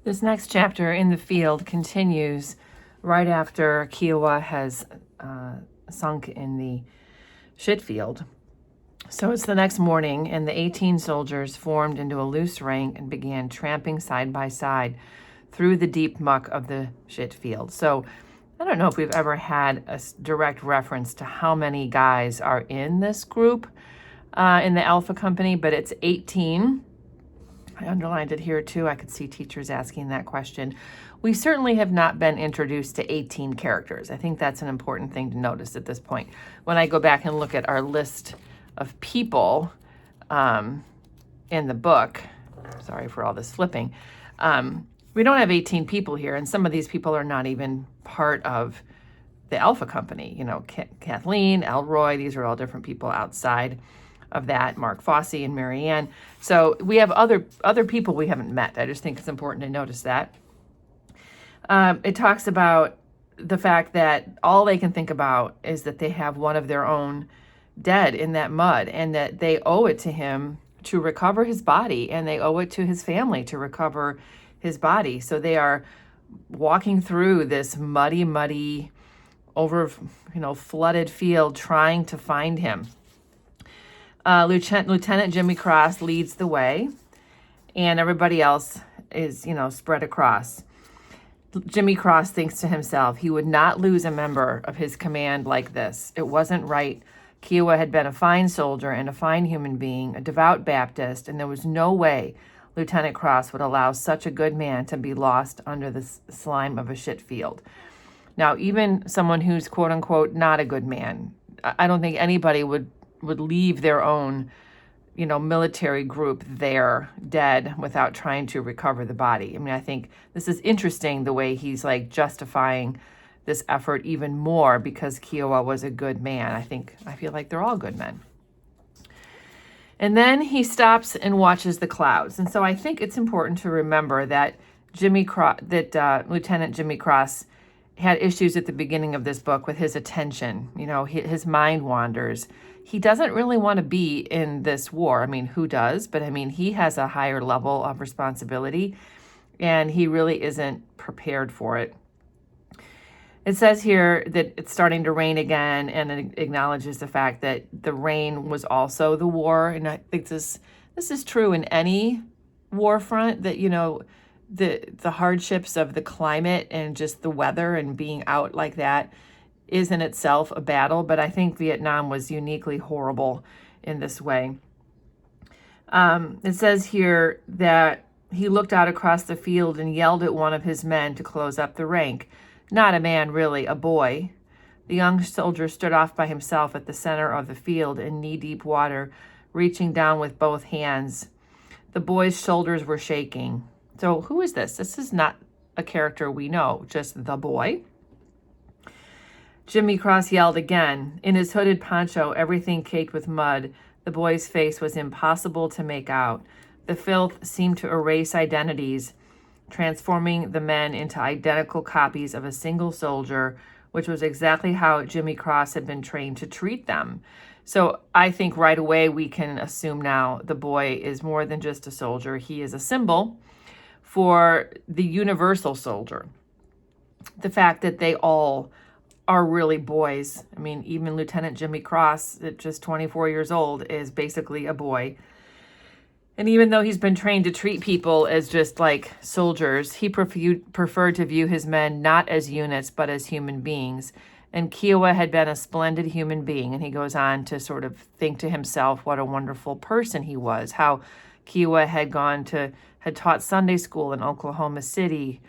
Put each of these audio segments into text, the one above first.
This next chapter in the field continues right after Kiowa has sunk in the shit field. So it's the next morning, and the 18 soldiers formed into a loose rank and began tramping side by side through the deep muck of the shit field. So I don't know if we've ever had a direct reference to how many guys are in this group in the Alpha Company, but it's 18. I underlined it here too. I could see teachers asking that question. We certainly have not been introduced to 18 characters. I think that's an important thing to notice at this point. When I go back and look at our list of people in the book, sorry for all this flipping, we don't have 18 people here, and some of these people are not even part of the Alpha Company. You know, Kathleen, Elroy, these are all different people outside of that, Mark Fosse and Marianne. So we have other people we haven't met. I just think it's important to notice that. It talks about the fact that all they can think about is that they have one of their own dead in that mud, and that they owe it to him to recover his body, and they owe it to his family to recover his body. So they are walking through this muddy, over, flooded field trying to find him. Lieutenant Jimmy Cross leads the way, and everybody else is, spread across. Jimmy Cross thinks to himself, he would not lose a member of his command like this. It wasn't right. Kiowa had been a fine soldier and a fine human being, a devout Baptist, and there was no way Lieutenant Cross would allow such a good man to be lost under the slime of a shit field. Now, even someone who's quote unquote not a good man, I don't think anybody would leave their own, military group there dead without trying to recover the body. I mean, I think this is interesting the way he's like justifying this effort even more because Kiowa was a good man. I feel like they're all good men. And then he stops and watches the clouds. And so I think it's important to remember that Lieutenant Jimmy Cross had issues at the beginning of this book with his attention. His mind wanders. He doesn't really want to be in this war. I mean, who does? But I mean, he has a higher level of responsibility, and he really isn't prepared for it. It says here that it's starting to rain again, and it acknowledges the fact that the rain was also the war. And I think this is true in any war front, that, the hardships of the climate and just the weather and being out like that is in itself a battle. But I think Vietnam was uniquely horrible in this way. It says here that he looked out across the field and yelled at one of his men to close up the rank. Not a man, really, a boy. The young soldier stood off by himself at the center of the field in knee-deep water, reaching down with both hands. The boy's shoulders were shaking. So who is this? This is not a character we know, just the boy. Jimmy Cross yelled again. In his hooded poncho, everything caked with mud, the boy's face was impossible to make out. The filth seemed to erase identities, transforming the men into identical copies of a single soldier, which was exactly how Jimmy Cross had been trained to treat them. So I think right away we can assume now the boy is more than just a soldier. He is a symbol for the universal soldier. The fact that they all are really boys. I mean, even Lieutenant Jimmy Cross, at just 24 years old, is basically a boy. And even though he's been trained to treat people as just like soldiers, he preferred to view his men not as units, but as human beings. And Kiowa had been a splendid human being. And he goes on to sort of think to himself what a wonderful person he was, how Kiowa had taught Sunday school in Oklahoma City.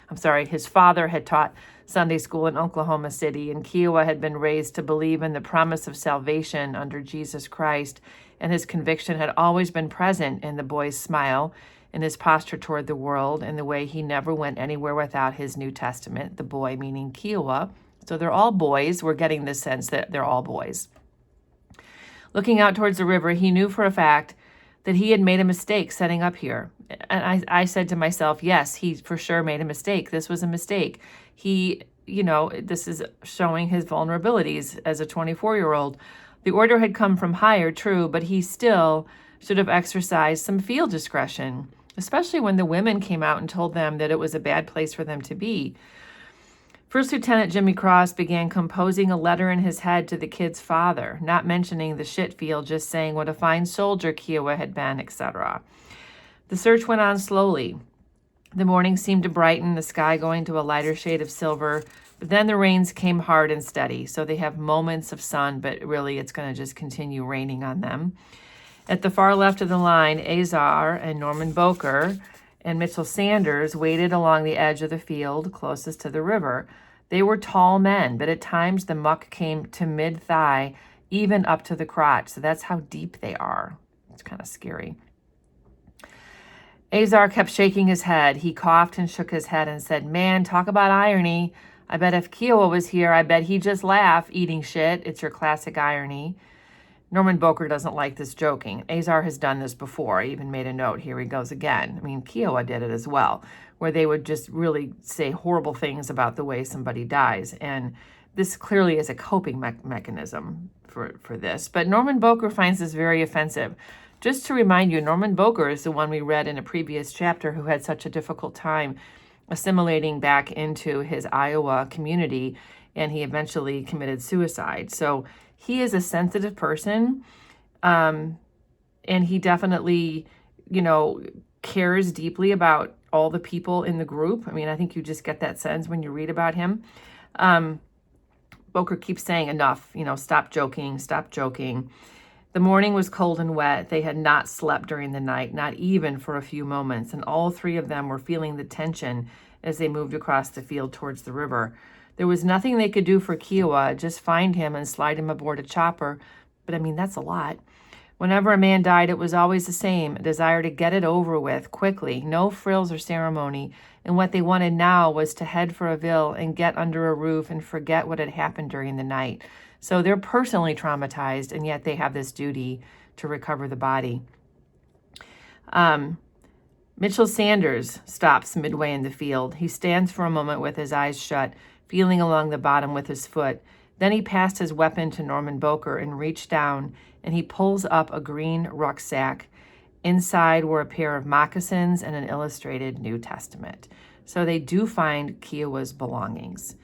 His father had taught Sunday school in Oklahoma City, and Kiowa had been raised to believe in the promise of salvation under Jesus Christ, and his conviction had always been present in the boy's smile, in his posture toward the world, in the way he never went anywhere without his New Testament, the boy meaning Kiowa. So they're all boys. We're getting this sense that they're all boys. Looking out towards the river, he knew for a fact that he had made a mistake setting up here. And I said to myself, yes, he for sure made a mistake. This was a mistake. This is showing his vulnerabilities as a 24-year-old. The order had come from higher, true, but he still should have exercised some field discretion especially when the women came out and told them that it was a bad place for them to be. First Lieutenant Jimmy Cross began composing a letter in his head to the kid's father, not mentioning the shit field, just saying what a fine soldier Kiowa had been, etc. The search went on slowly. The morning seemed to brighten, the sky going to a lighter shade of silver, but then the rains came hard and steady, so they have moments of sun, but really it's going to just continue raining on them. At the far left of the line, Azar and Norman Boker and Mitchell Sanders waited along the edge of the field closest to the river. They were tall men, but at times the muck came to mid-thigh, even up to the crotch, so that's how deep they are. It's kind of scary. Azar kept shaking his head. He coughed and shook his head and said, "Man, talk about irony. I bet if Kiowa was here, I bet he'd just laugh, eating shit. It's your classic irony." Norman Boker doesn't like this joking. Azar has done this before. I even made a note. Here he goes again. I mean, Kiowa did it as well, where they would just really say horrible things about the way somebody dies. And this clearly is a coping mechanism for this. But Norman Boker finds this very offensive. Just to remind you, Norman Boker is the one we read in a previous chapter who had such a difficult time assimilating back into his Iowa community, and he eventually committed suicide. So he is a sensitive person, and he definitely, cares deeply about all the people in the group. I mean, I think you just get that sense when you read about him. Boker keeps saying, enough, stop joking, stop joking. The morning was cold and wet. They had not slept during the night, not even for a few moments, and all three of them were feeling the tension as they moved across the field towards the river. There was nothing they could do for Kiowa, just find him and slide him aboard a chopper, but I mean, that's a lot. Whenever a man died, it was always the same, a desire to get it over with quickly, no frills or ceremony, and what they wanted now was to head for a ville and get under a roof and forget what had happened during the night. So they're personally traumatized, and yet they have this duty to recover the body. Mitchell Sanders stops midway in the field. He stands for a moment with his eyes shut, feeling along the bottom with his foot. Then he passed his weapon to Norman Boker and reached down, and he pulls up a green rucksack. Inside were a pair of moccasins and an illustrated New Testament. So they do find Kiowa's belongings.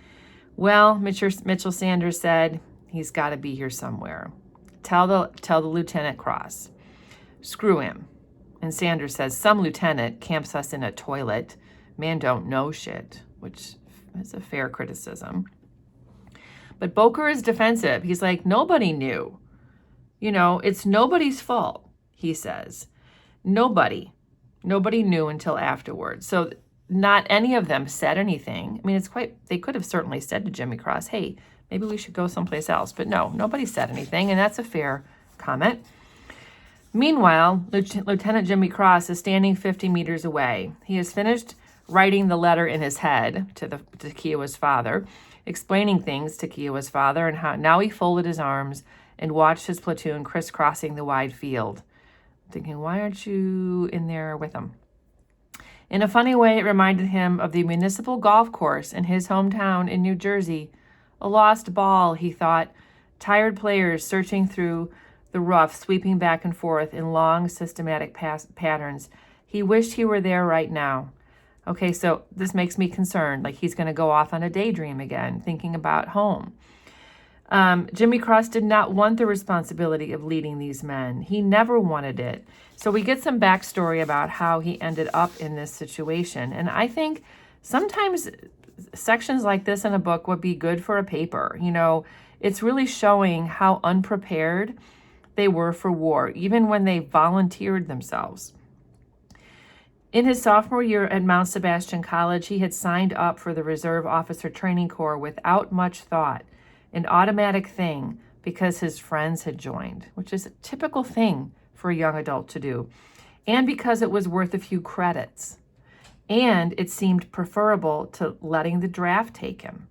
Well, Mitchell Sanders said, he's got to be here somewhere. Tell the Lieutenant Cross. Screw him. And Sanders says, some lieutenant camps us in a toilet. Man don't know shit, which is a fair criticism. But Boker is defensive. He's like, nobody knew. It's nobody's fault, he says. Nobody knew until afterwards. So not any of them said anything. I mean, they could have certainly said to Jimmy Cross, hey, maybe we should go someplace else. But no, nobody said anything, and that's a fair comment. Meanwhile, Lieutenant Jimmy Cross is standing 50 meters away. He has finished writing the letter in his head to Kiowa's father, explaining things to Kiowa's father, and how now he folded his arms and watched his platoon crisscrossing the wide field. Thinking, why aren't you in there with them? In a funny way, it reminded him of the municipal golf course in his hometown in New Jersey. A lost ball, he thought. Tired players searching through the rough, sweeping back and forth in long, systematic patterns. He wished he were there right now. Okay, so this makes me concerned, like he's going to go off on a daydream again, thinking about home. Jimmy Cross did not want the responsibility of leading these men. He never wanted it. So we get some backstory about how he ended up in this situation. And I think sometimes sections like this in a book would be good for a paper. It's really showing how unprepared they were for war, even when they volunteered themselves. In his sophomore year at Mount Sebastian College, he had signed up for the Reserve Officer Training Corps without much thought, an automatic thing because his friends had joined, which is a typical thing for a young adult to do, and because it was worth a few credits. And it seemed preferable to letting the draft take him.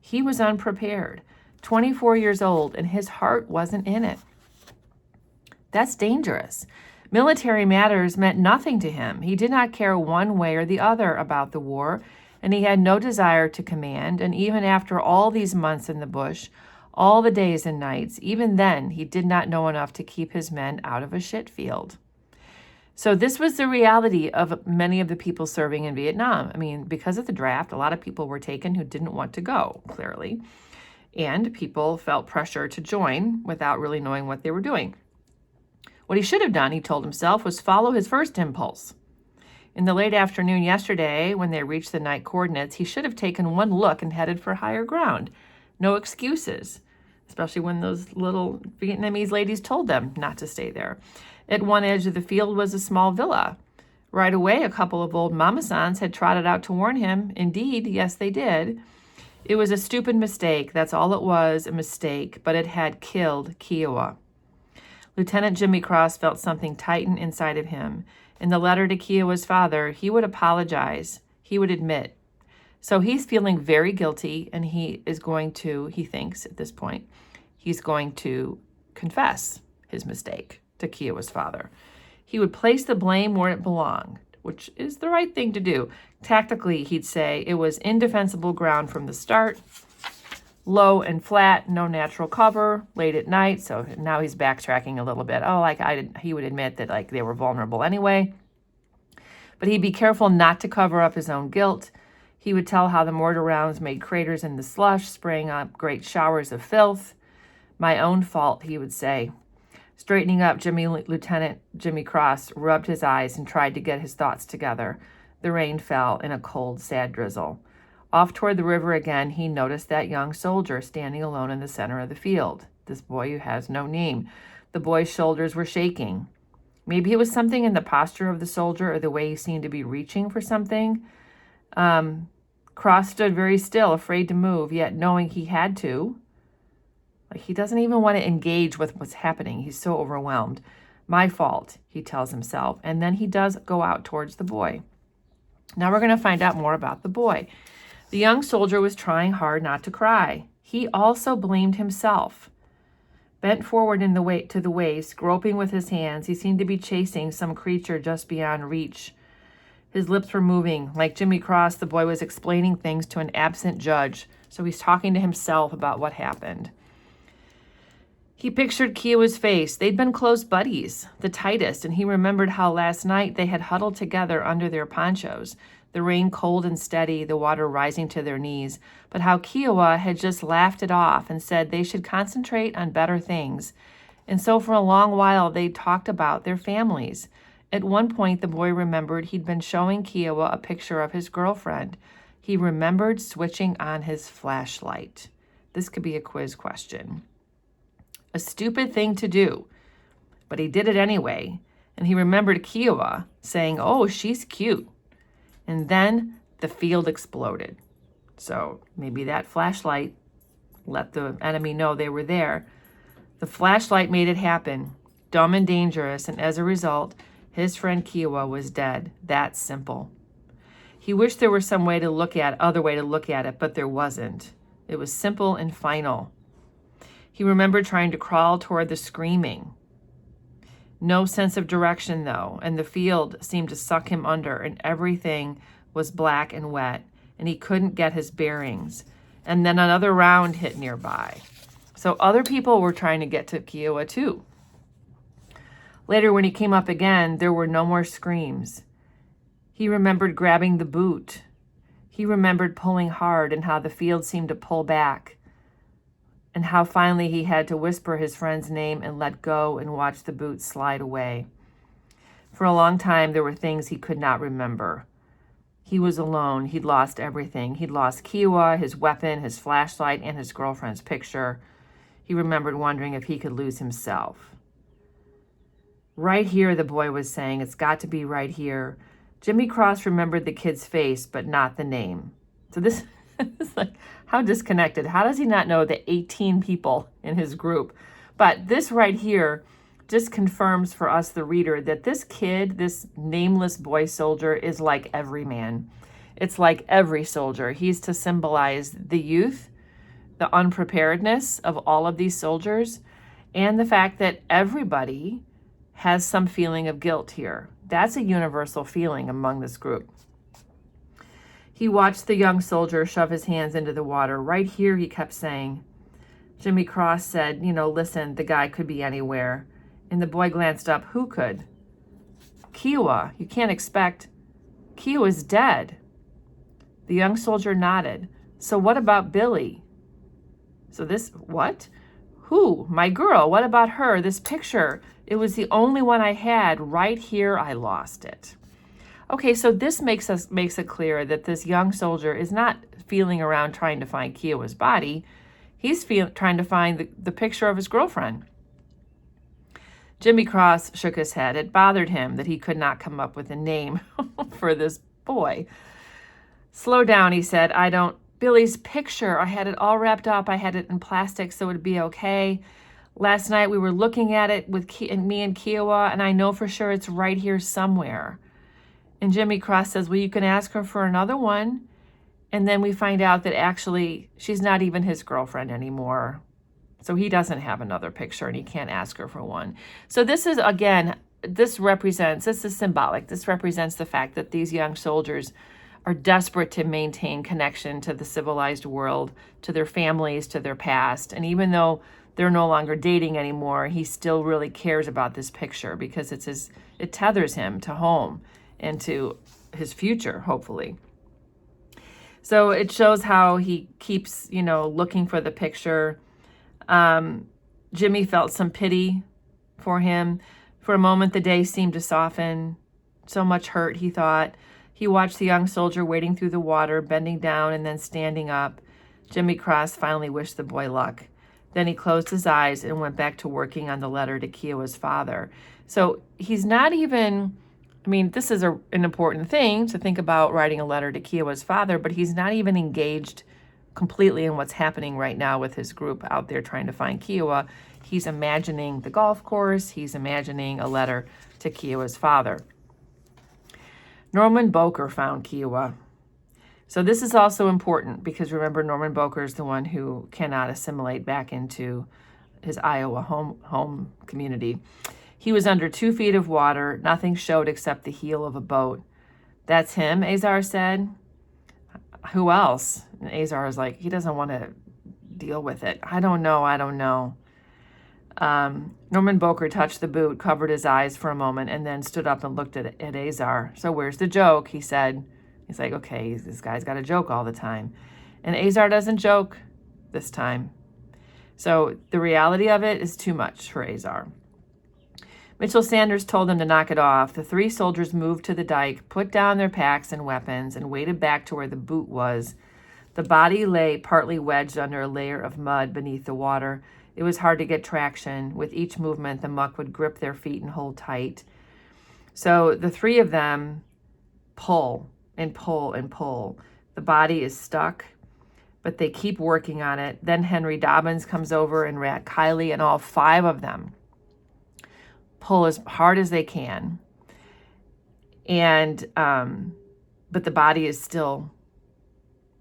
He was unprepared, 24 years old, and his heart wasn't in it. That's dangerous. Military matters meant nothing to him. He did not care one way or the other about the war, and he had no desire to command. And even after all these months in the bush, all the days and nights, even then he did not know enough to keep his men out of a shit field. So this was the reality of many of the people serving in Vietnam. I mean, because of the draft, a lot of people were taken who didn't want to go, clearly. And people felt pressure to join without really knowing what they were doing. What he should have done, he told himself, was follow his first impulse. In the late afternoon yesterday, when they reached the night coordinates, he should have taken one look and headed for higher ground. No excuses, especially when those little Vietnamese ladies told them not to stay there. At one edge of the field was a small villa. Right away, a couple of old mamasans had trotted out to warn him. Indeed, yes, they did. It was a stupid mistake. That's all it was, a mistake, but it had killed Kiowa. Lieutenant Jimmy Cross felt something tighten inside of him. In the letter to Kiowa's father, he would apologize. He would admit. So he's feeling very guilty, and he thinks at this point, he's going to confess his mistake to Kiowa's father. He would place the blame where it belonged, which is the right thing to do. Tactically, he'd say it was indefensible ground from the start, low and flat, no natural cover, late at night. So now he's backtracking a little bit. He would admit that they were vulnerable anyway. But he'd be careful not to cover up his own guilt. He would tell how the mortar rounds made craters in the slush, spraying up great showers of filth. My own fault, he would say. Straightening up, Lieutenant Jimmy Cross rubbed his eyes and tried to get his thoughts together. The rain fell in a cold, sad drizzle. Off toward the river again, he noticed that young soldier standing alone in the center of the field. This boy who has no name. The boy's shoulders were shaking. Maybe it was something in the posture of the soldier or the way he seemed to be reaching for something. Cross stood very still, afraid to move, yet knowing he had to. He doesn't even want to engage with what's happening. He's so overwhelmed. My fault, he tells himself. And then he does go out towards the boy. Now we're going to find out more about the boy. The young soldier was trying hard not to cry. He also blamed himself. Bent forward to the waist, groping with his hands, he seemed to be chasing some creature just beyond reach. His lips were moving. Like Jimmy Cross, the boy was explaining things to an absent judge. So he's talking to himself about what happened. He pictured Kiowa's face. They'd been close buddies, the tightest, and he remembered how last night they had huddled together under their ponchos, the rain cold and steady, the water rising to their knees, but how Kiowa had just laughed it off and said they should concentrate on better things. And so for a long while they talked about their families. At one point, the boy remembered he'd been showing Kiowa a picture of his girlfriend. He remembered switching on his flashlight. This could be a quiz question. A stupid thing to do, but he did it anyway. And he remembered Kiowa saying, "Oh, she's cute." And then the field exploded. So maybe that flashlight let the enemy know they were there. The flashlight made it happen, dumb and dangerous, and as a result, his friend Kiowa was dead. That's simple. He wished there were some other way to look at it, but there wasn't. It was simple and final. He remembered trying to crawl toward the screaming. No sense of direction, though, and the field seemed to suck him under, and everything was black and wet, and he couldn't get his bearings. And then another round hit nearby. So other people were trying to get to Kiowa, too. Later, when he came up again, there were no more screams. He remembered grabbing the boot. He remembered pulling hard and how the field seemed to pull back, and how finally he had to whisper his friend's name and let go and watch the boot slide away. For a long time, there were things he could not remember. He was alone. He'd lost everything. He'd lost Kiowa, his weapon, his flashlight, and his girlfriend's picture. He remembered wondering if he could lose himself. Right here, the boy was saying, it's got to be right here. Jimmy Cross remembered the kid's face, but not the name. So this is like, how disconnected. How does he not know the 18 people in his group? But this right here just confirms for us, the reader, that this kid, this nameless boy soldier, is like every man. It's like every soldier. He's to symbolize the youth, the unpreparedness of all of these soldiers, and the fact that everybody has some feeling of guilt here. That's a universal feeling among this group. He watched the young soldier shove his hands into the water. Right here, he kept saying. Jimmy Cross said, listen, the guy could be anywhere. And the boy glanced up. Who could? Kiowa, you can't expect. Kiowa's dead. The young soldier nodded. So what about Billy? So this, what? Who? My girl. What about her? This picture. It was the only one I had. Right here, I lost it. Okay, so this makes it clear that this young soldier is not feeling around trying to find Kiowa's body. He's trying to find the picture of his girlfriend. Jimmy Cross shook his head. It bothered him that he could not come up with a name for this boy. Slow down, he said. Billy's picture, I had it all wrapped up. I had it in plastic so it would be okay. Last night we were looking at it with me and Kiowa, and I know for sure it's right here somewhere. And Jimmy Cross says, well, you can ask her for another one. And then we find out that actually she's not even his girlfriend anymore. So he doesn't have another picture and he can't ask her for one. So this is, again, this is symbolic. This represents the fact that these young soldiers are desperate to maintain connection to the civilized world, to their families, to their past. And even though they're no longer dating anymore, he still really cares about this picture because it tethers him to home and to his future, hopefully. So it shows how he keeps, looking for the picture. Jimmy felt some pity for him. For a moment, the day seemed to soften. So much hurt, he thought. He watched the young soldier wading through the water, bending down and then standing up. Jimmy Cross finally wished the boy luck. Then he closed his eyes and went back to working on the letter to Kiowa's father. So he's not even... this is an important thing to think about, writing a letter to Kiowa's father, but he's not even engaged completely in what's happening right now with his group out there trying to find Kiowa. He's imagining the golf course. He's imagining a letter to Kiowa's father. Norman Boker found Kiowa. So this is also important because remember, Norman Boker is the one who cannot assimilate back into his Iowa home community. He was under 2 feet of water. Nothing showed except the heel of a boat. That's him, Azar said. Who else? And Azar is like, he doesn't want to deal with it. I don't know. Norman Boker touched the boot, covered his eyes for a moment, and then stood up and looked at Azar. So where's the joke? He said. He's like, okay, this guy's got a joke all the time. And Azar doesn't joke this time. So the reality of it is too much for Azar. Mitchell Sanders told them to knock it off. The 3 soldiers moved to the dike, put down their packs and weapons, and waded back to where the boot was. The body lay partly wedged under a layer of mud beneath the water. It was hard to get traction. With each movement, the muck would grip their feet and hold tight. So the 3 of them pull and pull and pull. The body is stuck, but they keep working on it. Then Henry Dobbins comes over and Rat Kiley, and all 5 of them pull as hard as they can. And, but the body is still,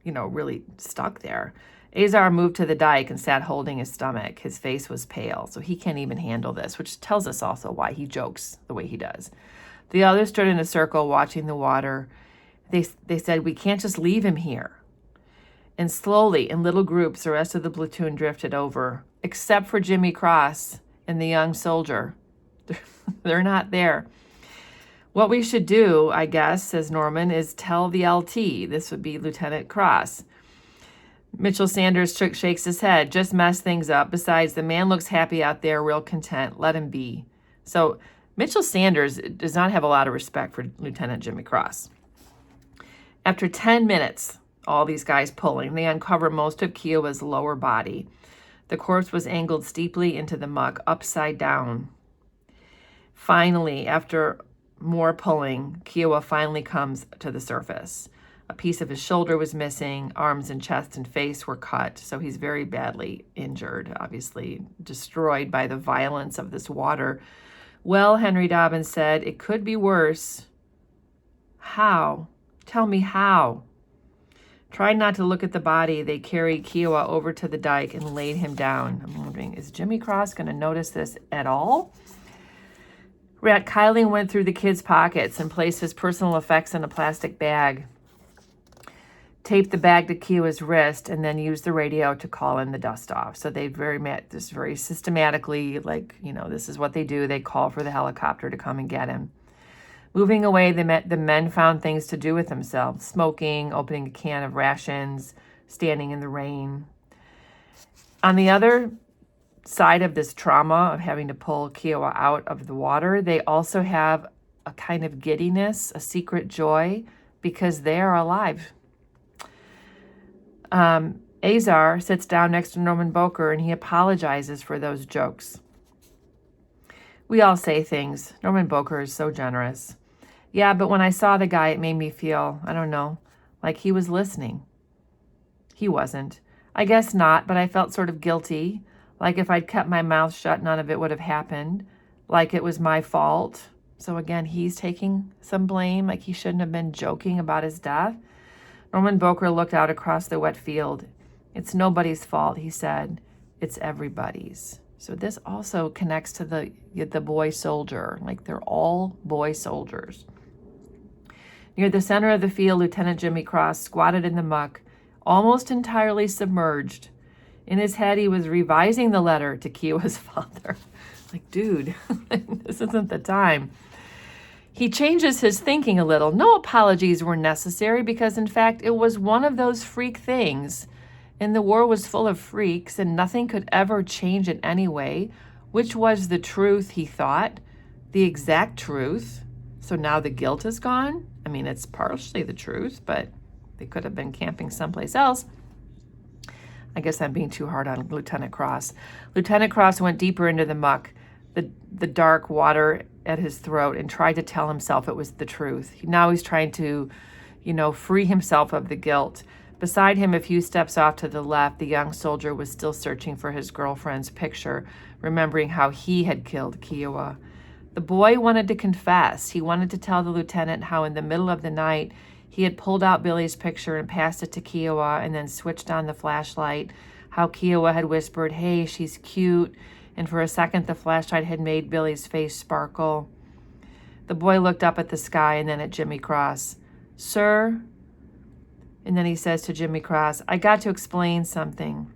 really stuck there. Azar moved to the dike and sat holding his stomach. His face was pale, so he can't even handle this, which tells us also why he jokes the way he does. The others stood in a circle watching the water. They said, we can't just leave him here. And slowly, in little groups, the rest of the platoon drifted over, except for Jimmy Cross and the young soldier. They're not there. What we should do, I guess, says Norman, is tell the LT. This would be Lieutenant Cross. Mitchell Sanders shakes his head. Just mess things up. Besides, the man looks happy out there, real content. Let him be. So Mitchell Sanders does not have a lot of respect for Lieutenant Jimmy Cross. After 10 minutes, all these guys pulling, they uncover most of Kiowa's lower body. The corpse was angled steeply into the muck, upside down. Finally, after more pulling, Kiowa finally comes to the surface. A piece of his shoulder was missing. Arms and chest and face were cut, so he's very badly injured, obviously destroyed by the violence of this water. Well, Henry Dobbins said, it could be worse. How? Tell me how. Trying not to look at the body, they carried Kiowa over to the dike and laid him down. I'm wondering, is Jimmy Cross going to notice this at all? Rat Kiley went through the kid's pockets and placed his personal effects in a plastic bag. Taped the bag to Kiowa's wrist and then used the radio to call in the dust-off. So they very systematically, this is what they do. They call for the helicopter to come and get him. Moving away, the men found things to do with themselves, smoking, opening a can of rations, standing in the rain. On the other side of this trauma of having to pull Kiowa out of the water, they also have a kind of giddiness, a secret joy, because they are alive. Azar sits down next to Norman Boker and he apologizes for those jokes. We all say things. Norman Boker is so generous. Yeah, but when I saw the guy, it made me feel, I don't know, like he was listening. He wasn't. I guess not, but I felt sort of guilty, like if I'd kept my mouth shut, none of it would have happened, like it was my fault. So again, he's taking some blame, like he shouldn't have been joking about his death. Norman Boker looked out across the wet field. It's nobody's fault, he said. It's everybody's. So this also connects to the boy soldier, like they're all boy soldiers. Near the center of the field, Lieutenant Jimmy Cross squatted in the muck, almost entirely submerged. In his head, he was revising the letter to Kiowa's father. Like, dude, this isn't the time. He changes his thinking a little. No apologies were necessary because, in fact, it was one of those freak things. And the war was full of freaks, and nothing could ever change it anyway, which was the truth, he thought, the exact truth. So now the guilt is gone. I mean, it's partially the truth, but they could have been camping someplace else. I guess I'm being too hard on Lieutenant Cross. Lieutenant Cross went deeper into the muck, the dark water at his throat, and tried to tell himself it was the truth. Now he's trying to, free himself of the guilt. Beside him, a few steps off to the left, the young soldier was still searching for his girlfriend's picture, remembering how he had killed Kiowa. The boy wanted to confess. He wanted to tell the lieutenant how in the middle of the night he had pulled out Billy's picture and passed it to Kiowa and then switched on the flashlight, how Kiowa had whispered, "Hey, she's cute," and for a second the flashlight had made Billy's face sparkle. The boy looked up at the sky and then at Jimmy Cross. "Sir," and then he says to Jimmy Cross, "I got to explain something."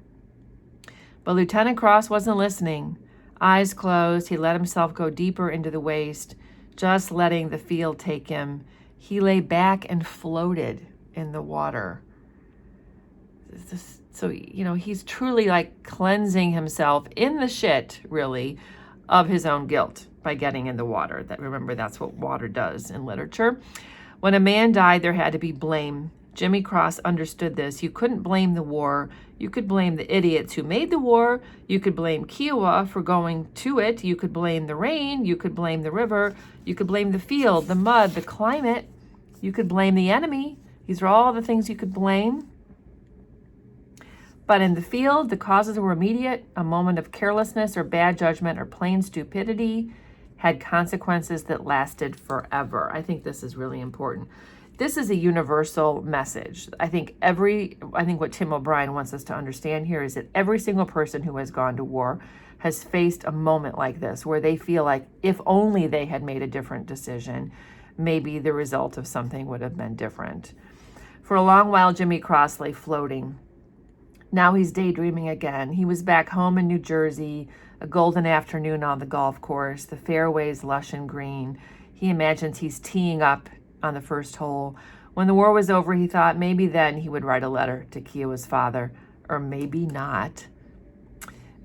But Lieutenant Cross wasn't listening. Eyes closed, he let himself go deeper into the waist, just letting the field take him. He lay back and floated in the water. So, he's truly like cleansing himself in the shit, really, of his own guilt by getting in the water. Remember, that's what water does in literature. When a man died, there had to be blame. Jimmy Cross understood this. You couldn't blame the war. You could blame the idiots who made the war. You could blame Kiowa for going to it. You could blame the rain. You could blame the river. You could blame the field, the mud, the climate. You could blame the enemy. These are all the things you could blame. But in the field, the causes were immediate. A moment of carelessness or bad judgment or plain stupidity had consequences that lasted forever. I think this is really important. This is a universal message. I think what Tim O'Brien wants us to understand here is that every single person who has gone to war has faced a moment like this where they feel like if only they had made a different decision, maybe the result of something would have been different. For a long while, Jimmy Cross lay floating. Now he's daydreaming again. He was back home in New Jersey, a golden afternoon on the golf course, the fairways lush and green. He imagines he's teeing up on the first hole. When the war was over, he thought maybe then he would write a letter to Kiowa's father, or maybe not.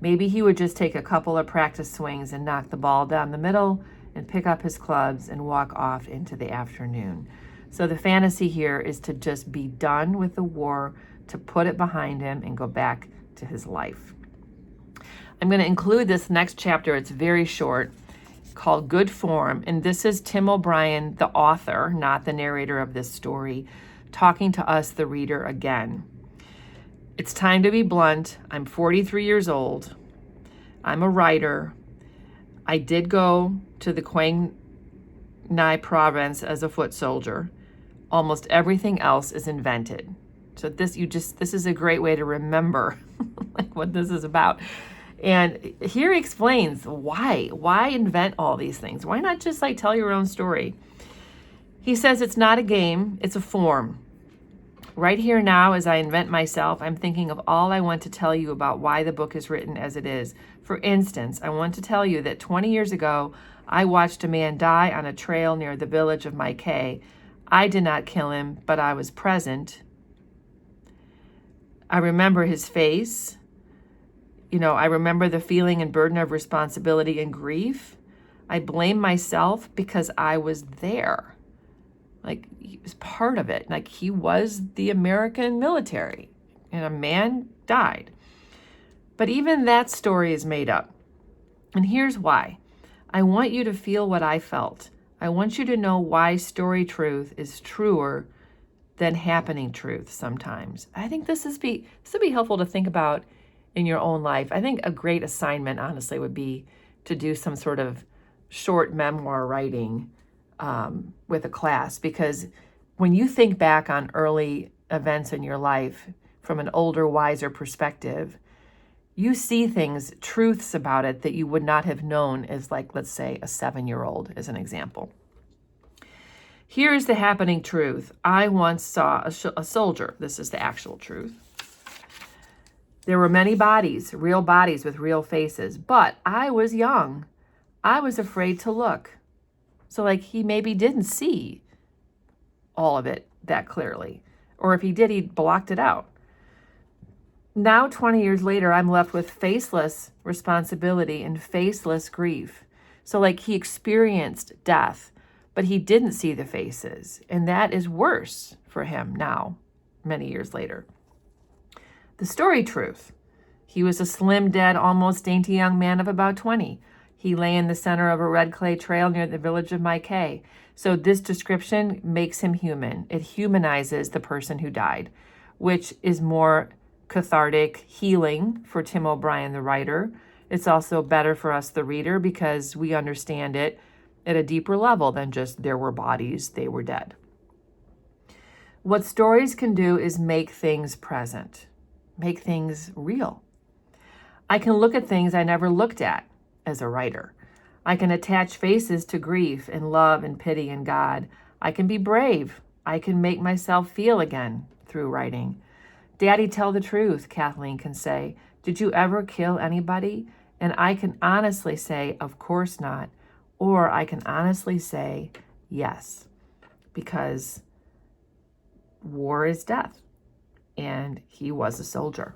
Maybe he would just take a couple of practice swings and knock the ball down the middle and pick up his clubs and walk off into the afternoon. So the fantasy here is to just be done with the war, to put it behind him and go back to his life. I'm going to include this next chapter. It's very short, called Good Form. And this is Tim O'Brien, the author, not the narrator of this story, talking to us, the reader, again. It's time to be blunt. I'm 43 years old. I'm a writer. I did go to the Quang Ngai province as a foot soldier. Almost everything else is invented. So this is a great way to remember like what this is about. And here he explains why invent all these things? Why not just tell your own story? He says it's not a game, it's a form. Right here now, as I invent myself, I'm thinking of all I want to tell you about why the book is written as it is. For instance, I want to tell you that 20 years ago, I watched a man die on a trail near the village of Mycah. I did not kill him, but I was present. I remember his face. I remember the feeling and burden of responsibility and grief. I blame myself because I was there. Like, he was part of it. Like, he was the American military, and a man died. But even that story is made up. And here's why. I want you to feel what I felt. I want you to know why story truth is truer than happening truth sometimes. I think this would be helpful to think about in your own life. I think a great assignment, honestly, would be to do some sort of short memoir writing with a class, because when you think back on early events in your life from an older, wiser perspective, you see things, truths about it that you would not have known as, like, let's say, a 7-year-old, as an example. Here's the happening truth. I once saw a soldier. This is the actual truth. There were many bodies, real bodies with real faces, but I was young. I was afraid to look. So, like, he maybe didn't see all of it that clearly. Or if he did, he blocked it out. Now, 20 years later, I'm left with faceless responsibility and faceless grief. So, like, he experienced death, but he didn't see the faces. And that is worse for him now, many years later. The story truth. He was a slim, dead, almost dainty young man of about 20. He lay in the center of a red clay trail near the village of Mycah. So this description makes him human. It humanizes the person who died, which is more cathartic, healing for Tim O'Brien, the writer. It's also better for us, the reader, because we understand it at a deeper level than just there were bodies, they were dead. What stories can do is make things present, make things real. I can look at things I never looked at as a writer. I can attach faces to grief and love and pity and God. I can be brave. I can make myself feel again through writing. Daddy, tell the truth, Kathleen can say. Did you ever kill anybody? And I can honestly say, of course not. Or I can honestly say, yes, because war is death, and he was a soldier.